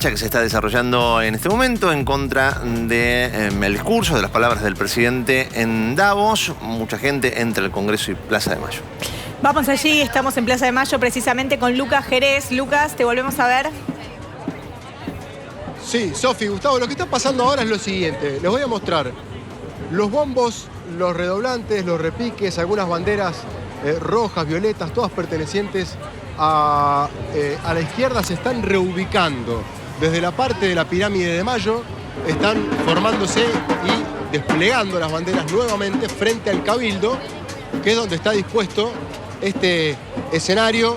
Que se está desarrollando en este momento en contra del discurso, de las palabras del presidente en Davos. Mucha gente entre el Congreso y Plaza de Mayo. Vamos allí, estamos en Plaza de Mayo precisamente con Lucas Jerez. Lucas, te volvemos a ver. Sí, Sofi, Gustavo, lo que está pasando ahora es lo siguiente. Les voy a mostrar los bombos, los redoblantes, los repiques, algunas banderas rojas, violetas, todas pertenecientes a la izquierda se están reubicando. Desde la parte de la pirámide de Mayo están formándose y desplegando las banderas nuevamente frente al Cabildo, que es donde está dispuesto este escenario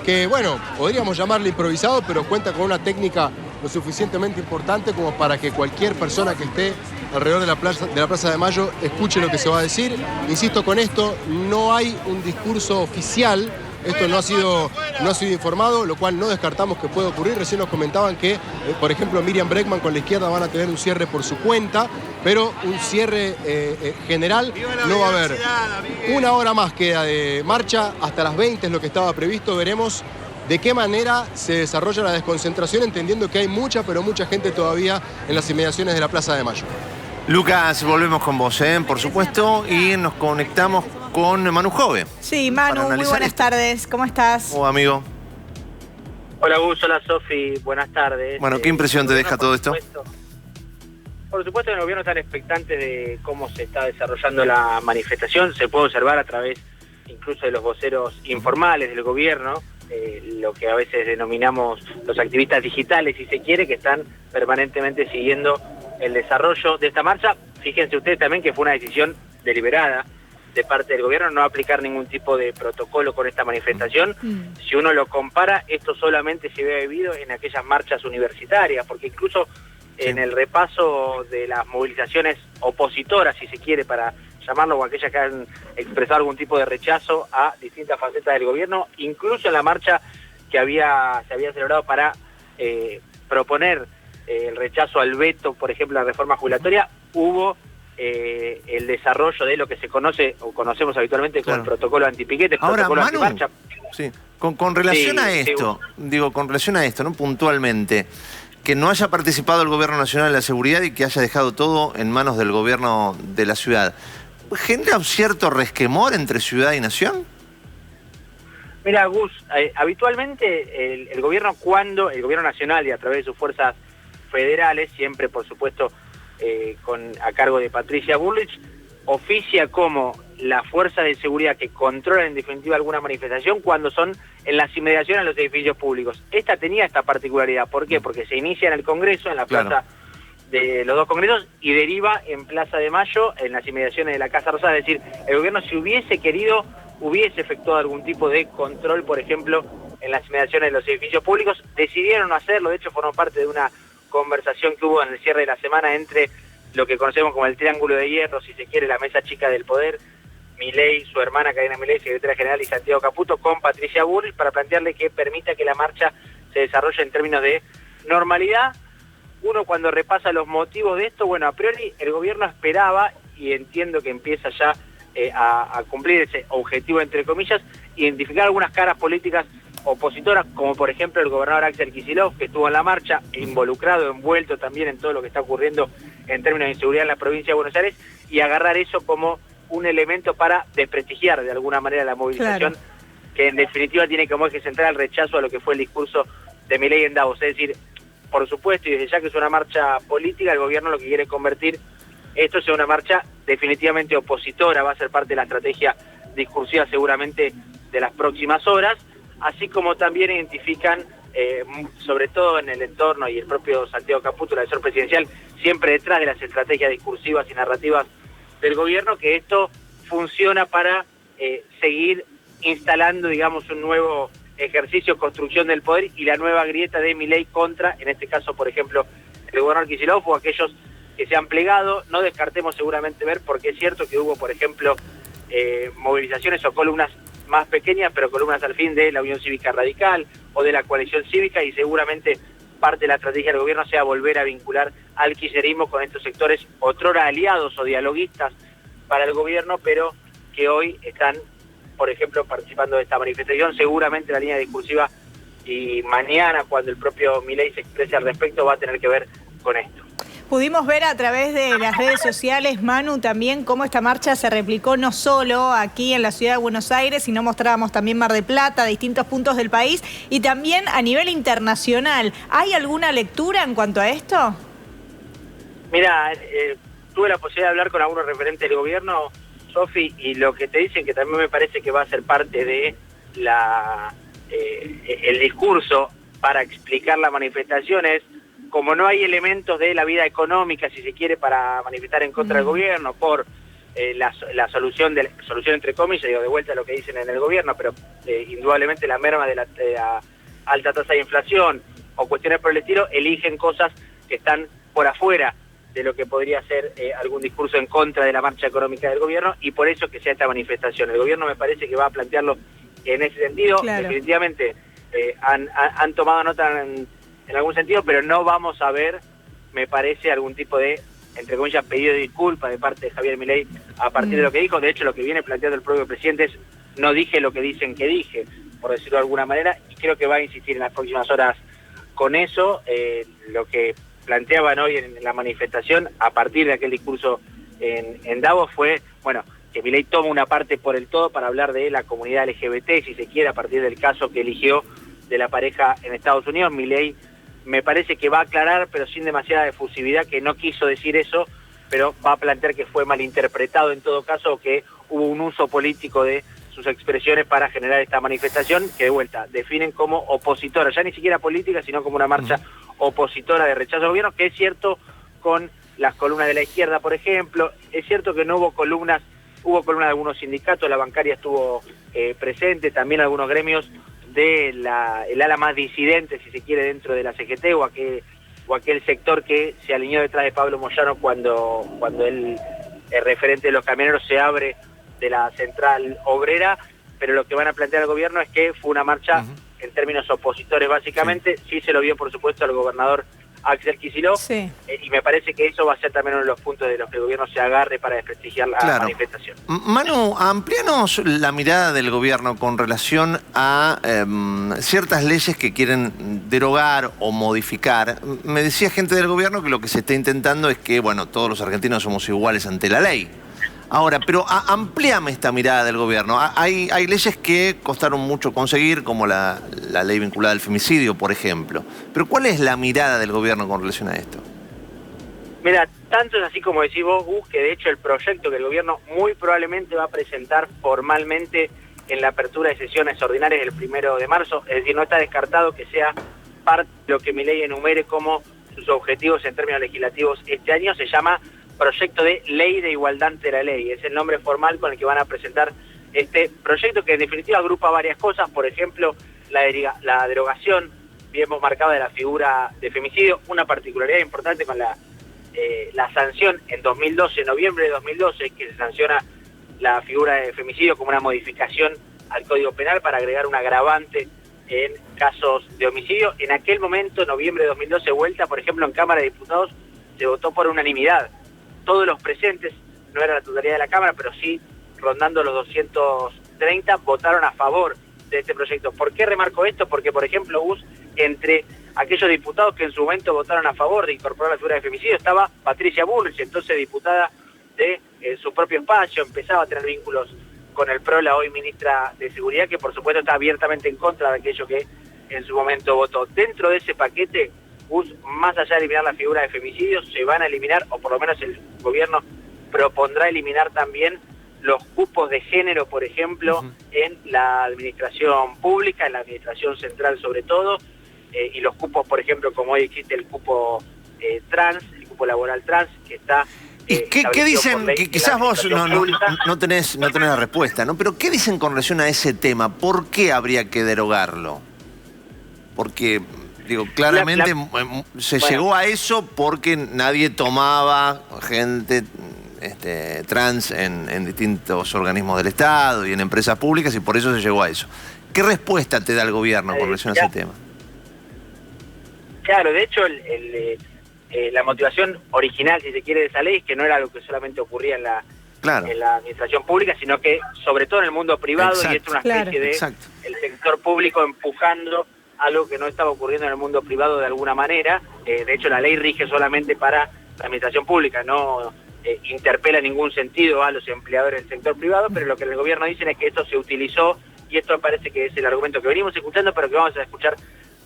que, bueno, podríamos llamarle improvisado, pero cuenta con una técnica lo suficientemente importante como para que cualquier persona que esté alrededor de la Plaza de Mayo escuche lo que se va a decir. Insisto con esto, no hay un discurso oficial. Esto no ha sido informado, lo cual no descartamos que pueda ocurrir. Recién nos comentaban que, por ejemplo, Miriam Bregman con la izquierda van a tener un cierre por su cuenta, pero un cierre general no va a haber. Una hora más queda de marcha, hasta las 20 es lo que estaba previsto. Veremos de qué manera se desarrolla la desconcentración, entendiendo que hay mucha, pero mucha gente todavía en las inmediaciones de la Plaza de Mayo. Lucas, volvemos con vos, por supuesto, y nos conectamos con Manu Jove. Sí, Manu, muy buenas tardes. ¿Cómo estás? Oh, amigo. Hola, Gus. Hola, Sofi. Buenas tardes. Bueno, ¿qué impresión te deja todo esto? Por supuesto, el gobierno está expectante de cómo se está desarrollando la manifestación. Se puede observar a través incluso de los voceros informales del gobierno, lo que a veces denominamos los activistas digitales, si se quiere, que están permanentemente siguiendo el desarrollo de esta marcha. Fíjense ustedes también que fue una decisión deliberada de parte del gobierno no aplicar ningún tipo de protocolo con esta manifestación. Si uno lo compara, esto solamente se había vivido en aquellas marchas universitarias, porque incluso en el repaso de las movilizaciones opositoras, si se quiere, para llamarlo, o aquellas que han expresado algún tipo de rechazo a distintas facetas del gobierno, incluso en la marcha que se había celebrado para proponer el rechazo al veto, por ejemplo, la reforma jubilatoria, hubo el desarrollo de lo que se conoce o conocemos habitualmente como el protocolo antipiquete, protocolo antimarcha. Sí, con relación a esto, con relación a esto, ¿no? Puntualmente, que no haya participado el gobierno nacional en la seguridad y que haya dejado todo en manos del gobierno de la ciudad, ¿genera un cierto resquemor entre ciudad y nación? Mira, Gus, habitualmente el gobierno nacional y a través de sus fuerzas federales, siempre por supuesto a cargo de Patricia Bullrich, oficia como la fuerza de seguridad que controla en definitiva alguna manifestación cuando son en las inmediaciones de los edificios públicos. Esta tenía esta particularidad. ¿Por qué? Porque se inicia en el Congreso, en la plaza de los dos congresos, y deriva en Plaza de Mayo, en las inmediaciones de la Casa Rosada. Es decir, el gobierno, si hubiese querido, hubiese efectuado algún tipo de control, por ejemplo, en las inmediaciones de los edificios públicos. Decidieron no hacerlo, de hecho formó parte de una conversación que hubo en el cierre de la semana entre lo que conocemos como el Triángulo de Hierro, si se quiere, la mesa chica del poder, Milei, su hermana Karina Milei, secretaria general, y Santiago Caputo, con Patricia Bullrich, para plantearle que permita que la marcha se desarrolle en términos de normalidad. Uno, cuando repasa los motivos de esto, bueno, a priori el gobierno esperaba, y entiendo que empieza ya a cumplir ese objetivo, entre comillas, identificar algunas caras políticas opositoras, como por ejemplo el gobernador Axel Kicillof, que estuvo en la marcha, involucrado, envuelto también en todo lo que está ocurriendo en términos de inseguridad en la provincia de Buenos Aires, y agarrar eso como un elemento para desprestigiar de alguna manera la movilización, que en definitiva tiene como eje central el rechazo a lo que fue el discurso de Milei en Davos. Es decir, por supuesto, y desde ya que es una marcha política, el gobierno lo que quiere convertir esto es una marcha definitivamente opositora, va a ser parte de la estrategia discursiva seguramente de las próximas horas, así como también identifican, sobre todo en el entorno, y el propio Santiago Caputo, el asesor presidencial, siempre detrás de las estrategias discursivas y narrativas del gobierno, que esto funciona para seguir instalando, digamos, un nuevo ejercicio, construcción del poder, y la nueva grieta de Milei contra, en este caso, por ejemplo, el gobernador Kicillof o aquellos que se han plegado. No descartemos seguramente ver, porque es cierto que hubo, por ejemplo, movilizaciones o columnas más pequeñas, pero columnas al fin de la Unión Cívica Radical o de la Coalición Cívica, y seguramente parte de la estrategia del gobierno sea volver a vincular al kirchnerismo con estos sectores otrora aliados o dialoguistas para el gobierno, pero que hoy están, por ejemplo, participando de esta manifestación. Seguramente la línea discursiva y mañana, cuando el propio Milei se exprese al respecto, va a tener que ver con esto. Pudimos ver a través de las redes sociales, Manu, también cómo esta marcha se replicó no solo aquí en la ciudad de Buenos Aires, sino mostrábamos también Mar del Plata, distintos puntos del país y también a nivel internacional. ¿Hay alguna lectura en cuanto a esto? Mira, tuve la posibilidad de hablar con algunos referentes del gobierno, Sofi, y lo que te dicen, que también me parece que va a ser parte de el discurso para explicar la manifestación, es como no hay elementos de la vida económica, si se quiere, para manifestar en contra del gobierno por la solución entre comillas, digo, de vuelta a lo que dicen en el gobierno, pero indudablemente la merma de la alta tasa de inflación o cuestiones por el estilo, eligen cosas que están por afuera de lo que podría ser algún discurso en contra de la marcha económica del gobierno, y por eso que sea esta manifestación. El gobierno me parece que va a plantearlo en ese sentido. Claro. Definitivamente han tomado nota en algún sentido, pero no vamos a ver, me parece, algún tipo de, entre comillas, pedido de disculpas de parte de Javier Milei a partir de lo que dijo. De hecho, lo que viene planteando el propio presidente es: no dije lo que dicen que dije, por decirlo de alguna manera, y creo que va a insistir en las próximas horas con eso. Lo que planteaban hoy en la manifestación, a partir de aquel discurso en Davos, fue, bueno, que Milei toma una parte por el todo para hablar de la comunidad LGBT, si se quiere, a partir del caso que eligió de la pareja en Estados Unidos. Milei me parece que va a aclarar, pero sin demasiada efusividad, que no quiso decir eso, pero va a plantear que fue malinterpretado en todo caso, o que hubo un uso político de sus expresiones para generar esta manifestación, que de vuelta definen como opositora, ya ni siquiera política, sino como una marcha opositora de rechazo al gobierno, que es cierto con las columnas de la izquierda, por ejemplo. Es cierto que no hubo columnas, hubo columnas de algunos sindicatos, la bancaria estuvo presente, también algunos gremios el ala más disidente, si se quiere, dentro de la CGT, o aquel sector que se alineó detrás de Pablo Moyano cuando el referente de los camioneros se abre de la central obrera. Pero lo que van a plantear al gobierno es que fue una marcha en términos opositores, básicamente. Sí se lo vio, por supuesto, al gobernador Axel Kicillof, y me parece que eso va a ser también uno de los puntos de los que el gobierno se agarre para desprestigiar la manifestación. Manu, amplíanos la mirada del gobierno con relación a ciertas leyes que quieren derogar o modificar. Me decía gente del gobierno que lo que se está intentando es que, bueno, todos los argentinos somos iguales ante la ley. Ahora, pero amplíame esta mirada del gobierno. Hay leyes que costaron mucho conseguir, como la ley vinculada al femicidio, por ejemplo. Pero ¿cuál es la mirada del gobierno con relación a esto? Mira, tanto es así como decís vos, Gus, que de hecho el proyecto que el gobierno muy probablemente va a presentar formalmente en la apertura de sesiones ordinarias el 1 de marzo, es decir, no está descartado que sea parte de lo que Milei enumere como sus objetivos en términos legislativos este año. Se llama Proyecto de Ley de Igualdad ante la Ley. Es el nombre formal con el que van a presentar este proyecto, que en definitiva agrupa varias cosas. Por ejemplo, la derogación, bien marcada, de la figura de femicidio. Una particularidad importante con la sanción en 2012, en noviembre de 2012, que se sanciona la figura de femicidio como una modificación al Código Penal para agregar un agravante en casos de homicidio. En aquel momento, en noviembre de 2012, vuelta, por ejemplo, en Cámara de Diputados, se votó por unanimidad. Todos los presentes, no era la totalidad de la Cámara, pero sí rondando los 230, votaron a favor de este proyecto. ¿Por qué remarco esto? Porque, por ejemplo, entre aquellos diputados que en su momento votaron a favor de incorporar la figura de femicidio estaba Patricia Bullrich, entonces diputada de su propio espacio, empezaba a tener vínculos con el PRO, la hoy ministra de Seguridad, que por supuesto está abiertamente en contra de aquello que en su momento votó. Dentro de ese paquete, más allá de eliminar la figura de femicidio, se van a eliminar, o por lo menos el gobierno propondrá eliminar también los cupos de género, por ejemplo, en la administración pública, en la administración central sobre todo, y los cupos, por ejemplo, como hoy existe el cupo trans, el cupo laboral trans, que está... ¿Y qué dicen? Que quizás vos no tenés la respuesta, ¿no? Pero ¿qué dicen con relación a ese tema? ¿Por qué habría que derogarlo? Porque, digo, claramente llegó a eso porque nadie tomaba gente trans en distintos organismos del Estado y en empresas públicas, y por eso se llegó a eso. ¿Qué respuesta te da el gobierno con relación a ese tema? Claro, de hecho, la motivación original, si se quiere, de esa ley es que no era algo que solamente ocurría en la administración pública, sino que sobre todo en el mundo privado, y esto es una especie de el sector público empujando algo que no estaba ocurriendo en el mundo privado de alguna manera. De hecho, la ley rige solamente para la administración pública, no interpela en ningún sentido a los empleadores del sector privado, pero lo que el gobierno dice es que esto se utilizó, y esto parece que es el argumento que venimos escuchando, pero que vamos a escuchar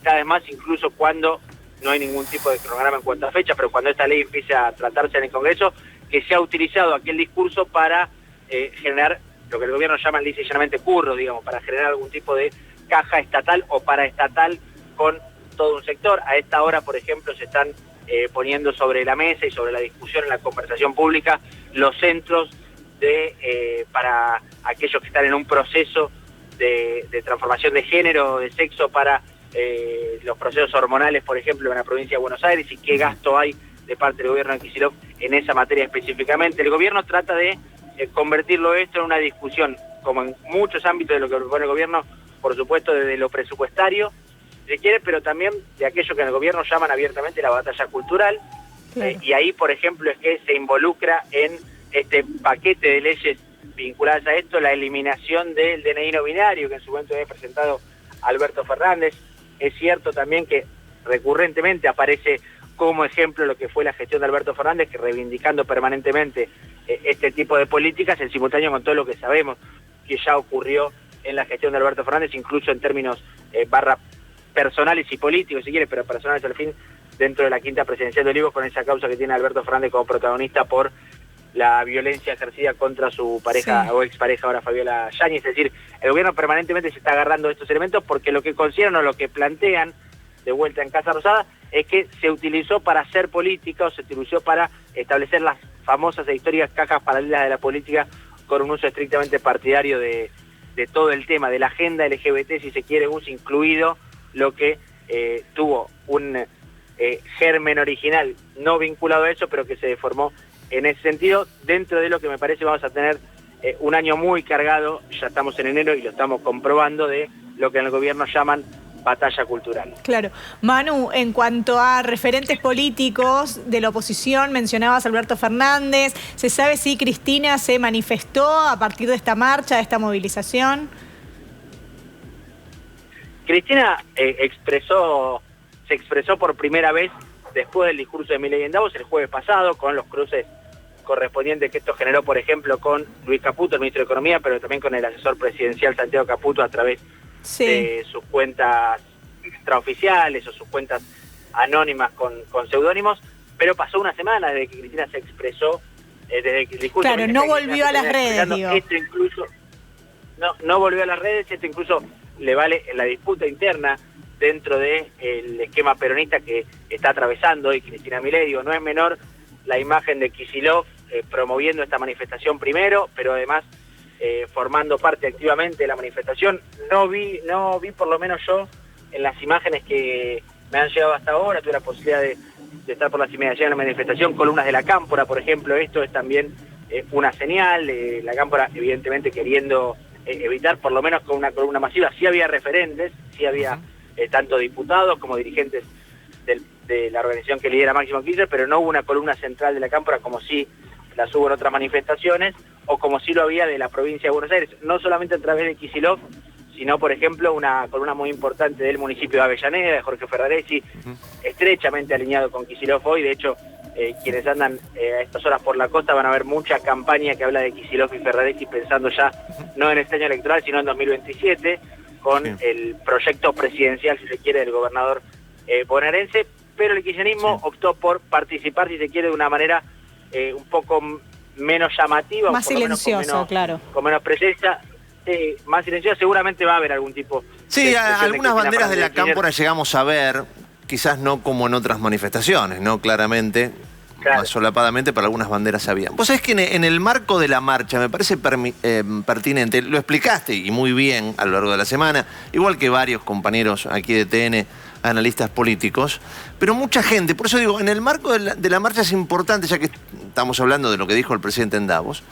cada vez más, incluso cuando no hay ningún tipo de cronograma en cuanto a fecha, pero cuando esta ley empiece a tratarse en el Congreso, que se ha utilizado aquel discurso para generar lo que el gobierno llama lisa y llanamente curro, digamos, para generar algún tipo de caja estatal o paraestatal con todo un sector. A esta hora, por ejemplo, se están poniendo sobre la mesa y sobre la discusión en la conversación pública los centros para aquellos que están en un proceso de transformación de género, de sexo, para los procesos hormonales, por ejemplo, en la provincia de Buenos Aires, y qué gasto hay de parte del gobierno de Kicillof en esa materia específicamente. El gobierno trata de convertirlo esto en una discusión, como en muchos ámbitos de lo que propone el gobierno, por supuesto desde lo presupuestario, si quiere, pero también de aquello que en el gobierno llaman abiertamente la batalla cultural. Claro. Y ahí, por ejemplo, es que se involucra en este paquete de leyes vinculadas a esto la eliminación del DNI no binario, que en su momento había presentado Alberto Fernández. Es cierto también que recurrentemente aparece como ejemplo lo que fue la gestión de Alberto Fernández, que reivindicando permanentemente este tipo de políticas, en simultáneo con todo lo que sabemos que ya ocurrió en la gestión de Alberto Fernández, incluso en términos personales y políticos, si quiere, pero personales al fin, dentro de la quinta presidencial de Olivos, con esa causa que tiene Alberto Fernández como protagonista por la violencia ejercida contra su pareja o expareja, ahora Fabiola Yáñez. Es decir, el gobierno permanentemente se está agarrando de estos elementos porque lo que consideran o lo que plantean de vuelta en Casa Rosada es que se utilizó para hacer política o se utilizó para establecer las famosas e históricas cajas paralelas de la política con un uso estrictamente partidario de todo el tema, de la agenda LGBT, si se quiere, uso incluido lo que tuvo un germen original no vinculado a eso, pero que se deformó en ese sentido. Dentro de lo que me parece vamos a tener un año muy cargado, ya estamos en enero y lo estamos comprobando, de lo que en el gobierno llaman batalla cultural. Claro. Manu, en cuanto a referentes políticos de la oposición, mencionabas a Alberto Fernández. ¿Se sabe si Cristina se manifestó a partir de esta marcha, de esta movilización? Cristina se expresó por primera vez después del discurso de Milei en Davos el jueves pasado, con los cruces correspondientes que esto generó, por ejemplo, con Luis Caputo, el ministro de Economía, pero también con el asesor presidencial Santiago Caputo a través de sus cuentas extraoficiales o sus cuentas anónimas con seudónimos. Pero pasó una semana desde que Cristina se expresó, desde que el discurso... Claro, no volvió a las redes, digo. Esto incluso no volvió a las redes, esto incluso le vale en la disputa interna dentro del esquema peronista que está atravesando hoy Cristina Milei. Digo, no es menor la imagen de Kicillof promoviendo esta manifestación primero, pero además formando parte activamente de la manifestación. No vi por lo menos yo en las imágenes que me han llegado hasta ahora, tuve la posibilidad de estar por las inmediaciones de la manifestación, columnas de la Cámpora, por ejemplo. Esto es también una señal, la Cámpora evidentemente queriendo evitar, por lo menos con una columna masiva. Sí había referentes, sí había tanto diputados como dirigentes de la organización que lidera Máximo Kirchner, pero no hubo una columna central de la Cámpora como sí las hubo en otras manifestaciones, o como sí lo había de la provincia de Buenos Aires, no solamente a través de Kicillof, sino, por ejemplo, una columna muy importante del municipio de Avellaneda, de Jorge Ferraresi, estrechamente alineado con Kicillof hoy. De hecho, quienes andan a estas horas por la costa van a ver mucha campaña que habla de Kicillof y Ferraresi, pensando ya no en este año electoral, sino en 2027, con el proyecto presidencial, si se quiere, del gobernador bonaerense. Pero el kirchnerismo optó por participar, si se quiere, de una manera un poco menos llamativa, más silencioso, claro, con menos presencia. Más silenciosa. Seguramente va a haber algún tipo de algunas banderas de la Cámpora llegamos a ver, quizás no como en otras manifestaciones, no claramente, más solapadamente, pero algunas banderas había. Vos sabés que en el marco de la marcha me parece pertinente, lo explicaste y muy bien a lo largo de la semana, igual que varios compañeros aquí de TN, analistas políticos, pero mucha gente, por eso digo, en el marco de la marcha es importante, ya que estamos hablando de lo que dijo el presidente en Davos.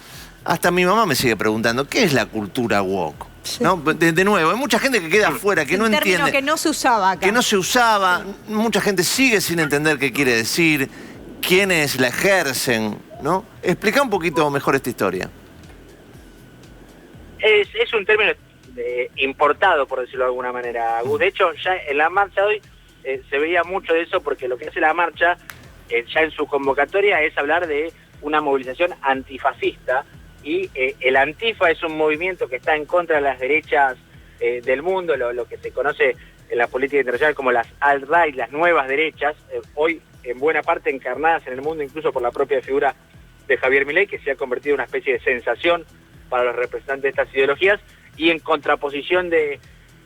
Hasta mi mamá me sigue preguntando, ¿qué es la cultura woke? Sí. ¿No? De nuevo, hay mucha gente que queda afuera, que no entiende. Un término que no se usaba acá. Que no se usaba, mucha gente sigue sin entender qué quiere decir, quiénes la ejercen, ¿no? Explica un poquito mejor esta historia. Es un término importado, por decirlo de alguna manera. De hecho, ya en la marcha de hoy se veía mucho de eso, porque lo que hace la marcha, ya en su convocatoria, es hablar de una movilización antifascista, y el Antifa es un movimiento que está en contra de las derechas del mundo, lo que se conoce en la política internacional como las alt-right, las nuevas derechas, hoy en buena parte encarnadas en el mundo incluso por la propia figura de Javier Milei, que se ha convertido en una especie de sensación para los representantes de estas ideologías. Y en contraposición de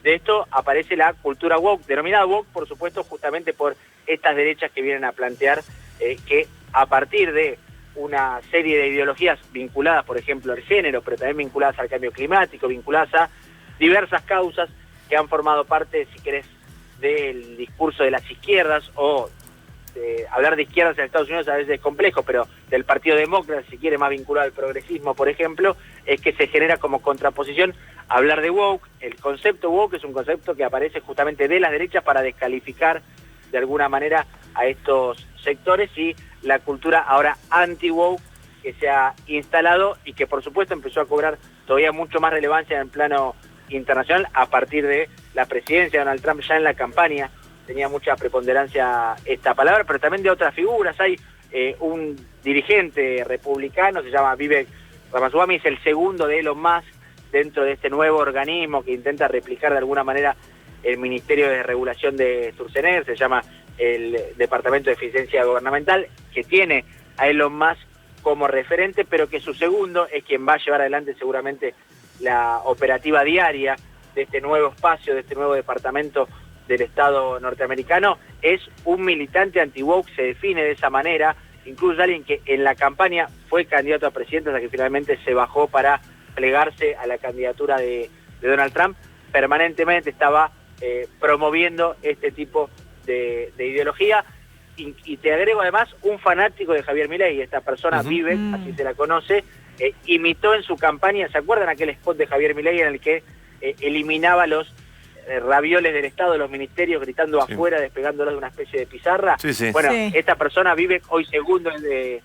esto aparece la cultura woke, denominada woke, por supuesto, justamente por estas derechas que vienen a plantear que a partir de una serie de ideologías vinculadas, por ejemplo, al género, pero también vinculadas al cambio climático, vinculadas a diversas causas que han formado parte, si querés, del discurso de las izquierdas, o hablar de izquierdas en Estados Unidos a veces es complejo, pero del Partido Demócrata, si quiere, más vinculado al progresismo, por ejemplo, es que se genera como contraposición hablar de woke. El concepto woke es un concepto que aparece justamente de las derechas para descalificar de alguna manera a estos sectores, y la cultura ahora anti-woke que se ha instalado y que por supuesto empezó a cobrar todavía mucho más relevancia en el plano internacional a partir de la presidencia de Donald Trump. Ya en la campaña tenía mucha preponderancia esta palabra, pero también de otras figuras. Hay un dirigente republicano, se llama Vivek Ramaswamy, es el segundo de Elon Musk dentro de este nuevo organismo que intenta replicar de alguna manera el Ministerio de Regulación de Sturzenegger, se llama el Departamento de Eficiencia Gubernamental, que tiene a Elon Musk como referente, pero que su segundo es quien va a llevar adelante seguramente la operativa diaria de este nuevo espacio, de este nuevo departamento del Estado norteamericano. Es un militante anti-woke, se define de esa manera, incluso alguien que en la campaña fue candidato a presidente, hasta que finalmente se bajó para plegarse a la candidatura de Donald Trump. Permanentemente estaba promoviendo este tipo de ideología, y te agrego además un fanático de Javier Milei. Esta persona, Vivek, así se la conoce, imitó en su campaña, ¿se acuerdan aquel spot de Javier Milei en el que eliminaba los ravioles del Estado de los ministerios gritando afuera, despegándolos de una especie de pizarra? Bueno, esta persona, Vivek, hoy segundo de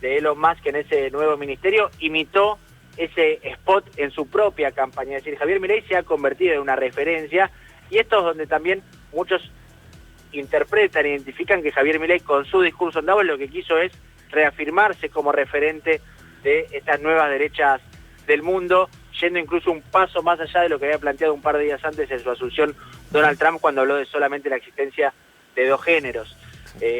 Elon Musk en ese nuevo ministerio, imitó ese spot en su propia campaña. Es decir, Javier Milei se ha convertido en una referencia, y esto es donde también muchos interpretan, identifican que Javier Milei con su discurso en Davos lo que quiso es reafirmarse como referente de estas nuevas derechas del mundo, yendo incluso un paso más allá de lo que había planteado un par de días antes en su asunción Donald Trump, cuando habló de solamente la existencia de dos géneros.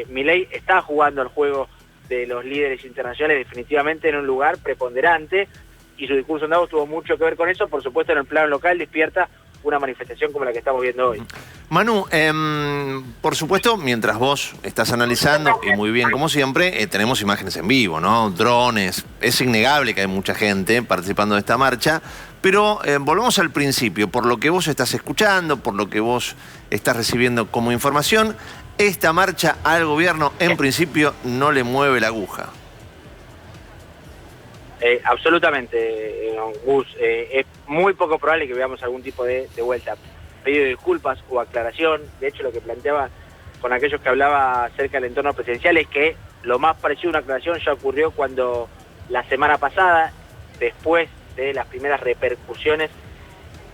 Milei está jugando el juego de los líderes internacionales definitivamente en un lugar preponderante, y su discurso en Davos tuvo mucho que ver con eso. Por supuesto, en el plano local despierta una manifestación como la que estamos viendo hoy. Manu, por supuesto, mientras vos estás analizando, y muy bien como siempre, tenemos imágenes en vivo, ¿no? Drones, es innegable que hay mucha gente participando de esta marcha, pero volvamos al principio, por lo que vos estás escuchando, por lo que vos estás recibiendo como información, esta marcha al gobierno en principio no le mueve la aguja. Absolutamente, Gus. Es muy poco probable que veamos algún tipo de vuelta. Pedido de disculpas o aclaración. De hecho, lo que planteaba con aquellos que hablaba acerca del entorno presidencial es que lo más parecido a una aclaración ya ocurrió cuando la semana pasada, después de las primeras repercusiones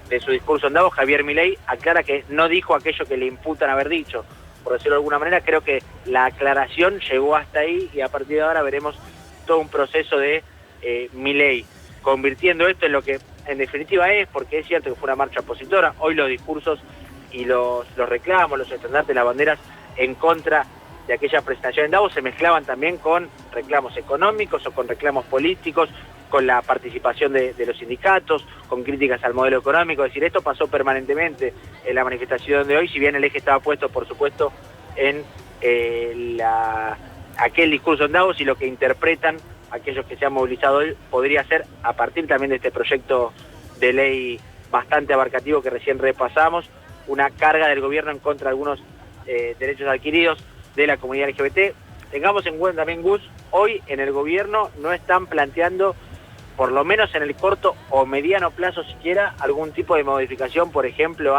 de su discurso en Davos, Javier Milei aclara que no dijo aquello que le imputan haber dicho. Por decirlo de alguna manera, creo que la aclaración llegó hasta ahí, y a partir de ahora veremos todo un proceso de Milei convirtiendo esto en lo que en definitiva es, porque es cierto que fue una marcha opositora. Hoy los discursos y los reclamos, los estandartes, las banderas en contra de aquella presentación en Davos se mezclaban también con reclamos económicos o con reclamos políticos, con la participación de los sindicatos, con críticas al modelo económico. Es decir, esto pasó permanentemente en la manifestación de hoy, si bien el eje estaba puesto, por supuesto, en aquel discurso en Davos, y lo que interpretan aquellos que se han movilizado hoy podría ser, a partir también de este proyecto de ley bastante abarcativo que recién repasamos, una carga del gobierno en contra de algunos derechos adquiridos de la comunidad LGBT. Tengamos en cuenta también, Gus, hoy en el gobierno no están planteando, por lo menos en el corto o mediano plazo siquiera, algún tipo de modificación, por ejemplo,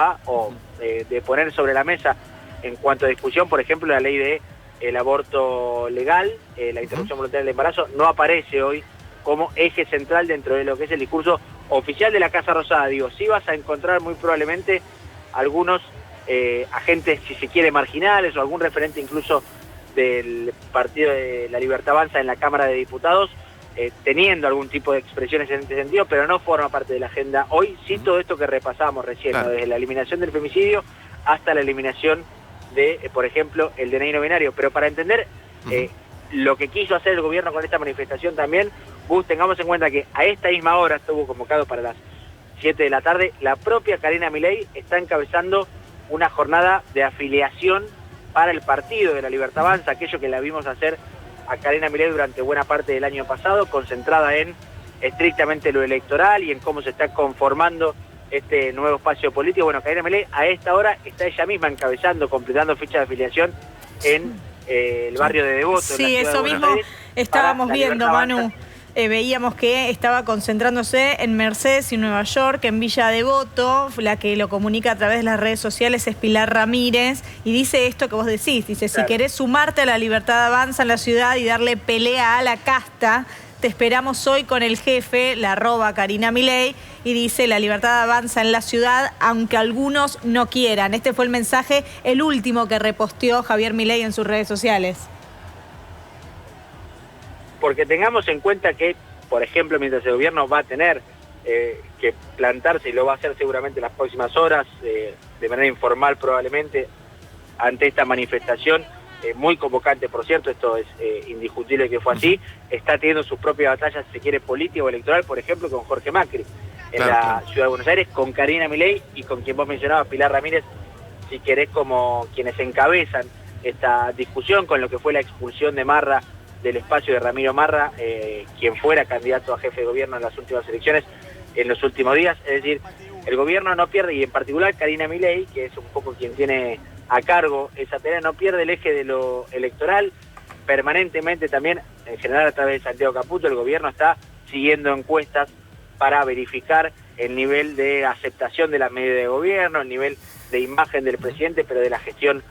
de poner sobre la mesa en cuanto a discusión, por ejemplo, la ley de el aborto legal, la interrupción voluntaria del embarazo, no aparece hoy como eje central dentro de lo que es el discurso oficial de la Casa Rosada, digo, sí vas a encontrar muy probablemente algunos agentes, si se quiere, marginales o algún referente incluso del Partido de la Libertad Avanza en la Cámara de Diputados, teniendo algún tipo de expresiones en este sentido, pero no forma parte de la agenda hoy. Sí, todo esto que repasábamos recién, claro, ¿no? Desde la eliminación del femicidio hasta la eliminación de, por ejemplo, el DNI no binario. Pero para entender lo que quiso hacer el gobierno con esta manifestación también, tengamos en cuenta que a esta misma hora, estuvo convocado para las 7 de la tarde, la propia Karina Milei está encabezando una jornada de afiliación para el Partido de la Libertad Avanza, aquello que la vimos hacer a Karina Milei durante buena parte del año pasado, concentrada en estrictamente lo electoral y en cómo se está conformando este nuevo espacio político. Bueno, Karina Milei a esta hora está ella misma encabezando, completando ficha de afiliación en el barrio de Devoto. Sí, eso mismo estábamos viendo, Manu. Veíamos que estaba concentrándose en Mercedes y Nueva York, en Villa Devoto. La que lo comunica a través de las redes sociales es Pilar Ramírez, y dice esto que vos decís, dice, claro, si querés sumarte a la Libertad Avanza en la ciudad y darle pelea a la casta, te esperamos hoy con el jefe, la @Karina Milei, y dice, la Libertad Avanza en la ciudad, aunque algunos no quieran. Este fue el mensaje, el último que reposteó Javier Milei en sus redes sociales. Porque tengamos en cuenta que, por ejemplo, mientras el gobierno va a tener que plantarse, y lo va a hacer seguramente en las próximas horas, de manera informal probablemente, ante esta manifestación, muy convocante, por cierto, esto es indiscutible que fue así, está teniendo sus propias batallas, si se quiere, política o electoral, por ejemplo, con Jorge Macri, en la Ciudad de Buenos Aires, con Karina Milei y con quien vos mencionabas, Pilar Ramírez, si querés, como quienes encabezan esta discusión, con lo que fue la expulsión de Marra del espacio de Ramiro Marra, quien fuera candidato a jefe de gobierno en las últimas elecciones, en los últimos días. Es decir, el gobierno no pierde, y en particular Karina Milei, que es un poco quien tiene a cargo esa tarea, no pierde el eje de lo electoral. Permanentemente también, en general a través de Santiago Caputo, el gobierno está siguiendo encuestas para verificar el nivel de aceptación de las medidas de gobierno, el nivel de imagen del presidente, pero de la gestión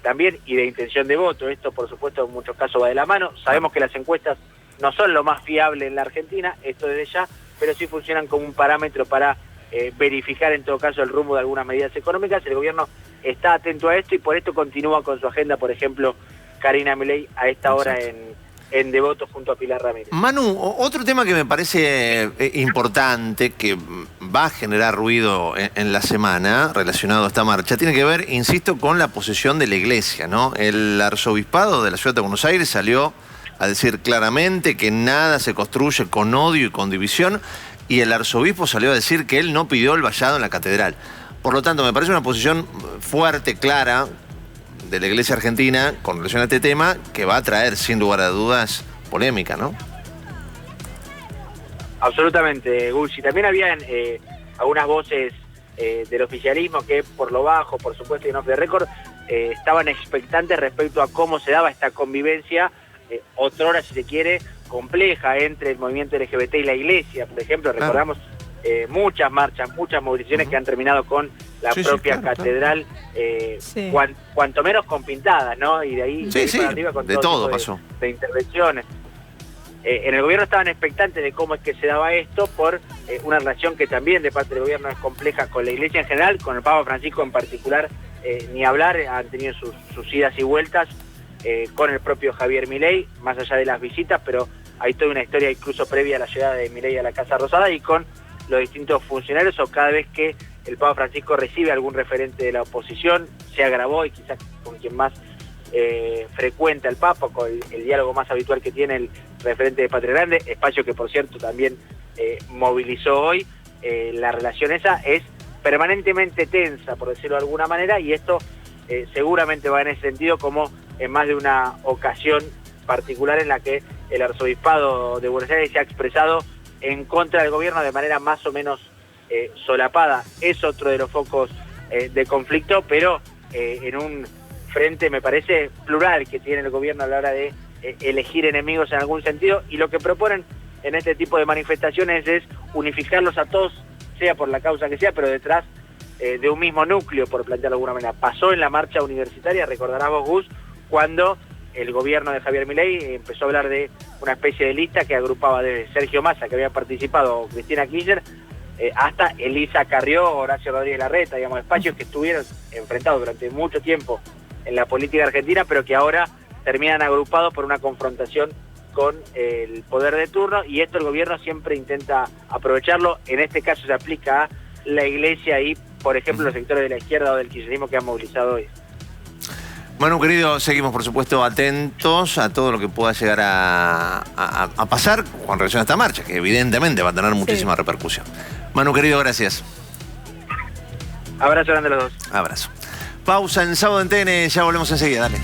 también, y de intención de voto. Esto, por supuesto, en muchos casos va de la mano. Sabemos que las encuestas no son lo más fiable en la Argentina, esto desde ya, pero sí funcionan como un parámetro para verificar en todo caso el rumbo de algunas medidas económicas. El gobierno está atento a esto y por esto continúa con su agenda, por ejemplo, Karina Milei a esta hora en Devoto junto a Pilar Ramírez. Manu, otro tema que me parece importante, que va a generar ruido en la semana relacionado a esta marcha, tiene que ver, insisto, con la posición de la Iglesia, ¿no? El arzobispado de la Ciudad de Buenos Aires salió a decir claramente que nada se construye con odio y con división, y el arzobispo salió a decir que él no pidió el vallado en la catedral. Por lo tanto, me parece una posición fuerte, clara, de la Iglesia Argentina con relación a este tema, que va a traer, sin lugar a dudas, polémica, ¿no? Absolutamente, Gulsi. También habían algunas voces del oficialismo que, por lo bajo, por supuesto, y no off the record, estaban expectantes respecto a cómo se daba esta convivencia, otrora, si se quiere, compleja entre el movimiento LGBT y la Iglesia. Por ejemplo, recordamos muchas marchas, muchas movilizaciones que han terminado con la propia catedral, cuanto menos con pintadas, ¿no? Y de ahí para arriba con todo pasó. De intervenciones. En el gobierno estaban expectantes de cómo es que se daba esto, por una relación que también de parte del gobierno es compleja con la Iglesia en general, con el Papa Francisco en particular, ni hablar, han tenido sus idas y vueltas, con el propio Javier Milei, más allá de las visitas, pero hay toda una historia incluso previa a la llegada de Milei a la Casa Rosada, y con los distintos funcionarios, o cada vez que el Papa Francisco recibe algún referente de la oposición, se agravó, y quizás con quien más frecuenta el Papa, con el diálogo más habitual que tiene el referente de Patria Grande, espacio que por cierto también movilizó hoy. La relación esa es permanentemente tensa, por decirlo de alguna manera, y esto seguramente va en ese sentido, como en más de una ocasión particular en la que el arzobispado de Buenos Aires se ha expresado en contra del gobierno de manera más o menos solapada. Es otro de los focos de conflicto, pero en un frente, me parece, plural que tiene el gobierno a la hora de elegir enemigos en algún sentido, y lo que proponen en este tipo de manifestaciones es unificarlos a todos, sea por la causa que sea, pero detrás de un mismo núcleo, por plantearlo de alguna manera. Pasó en la marcha universitaria, recordarás vos, Gus, cuando el gobierno de Javier Milei empezó a hablar de una especie de lista que agrupaba desde Sergio Massa, que había participado, Cristina Kirchner, hasta Elisa Carrió, Horacio Rodríguez Larreta, digamos, espacios que estuvieron enfrentados durante mucho tiempo en la política argentina, pero que ahora terminan agrupados por una confrontación con el poder de turno, y esto el gobierno siempre intenta aprovecharlo. En este caso se aplica a la Iglesia y, por ejemplo, los sectores de la izquierda o del kirchnerismo que han movilizado hoy. Manu, querido, seguimos, por supuesto, atentos a todo lo que pueda llegar a pasar con relación a esta marcha, que evidentemente va a tener muchísima repercusión. Manu, querido, gracias. Abrazo grande a los dos. Abrazo. Pausa en Sábado en TN, ya volvemos enseguida, dale.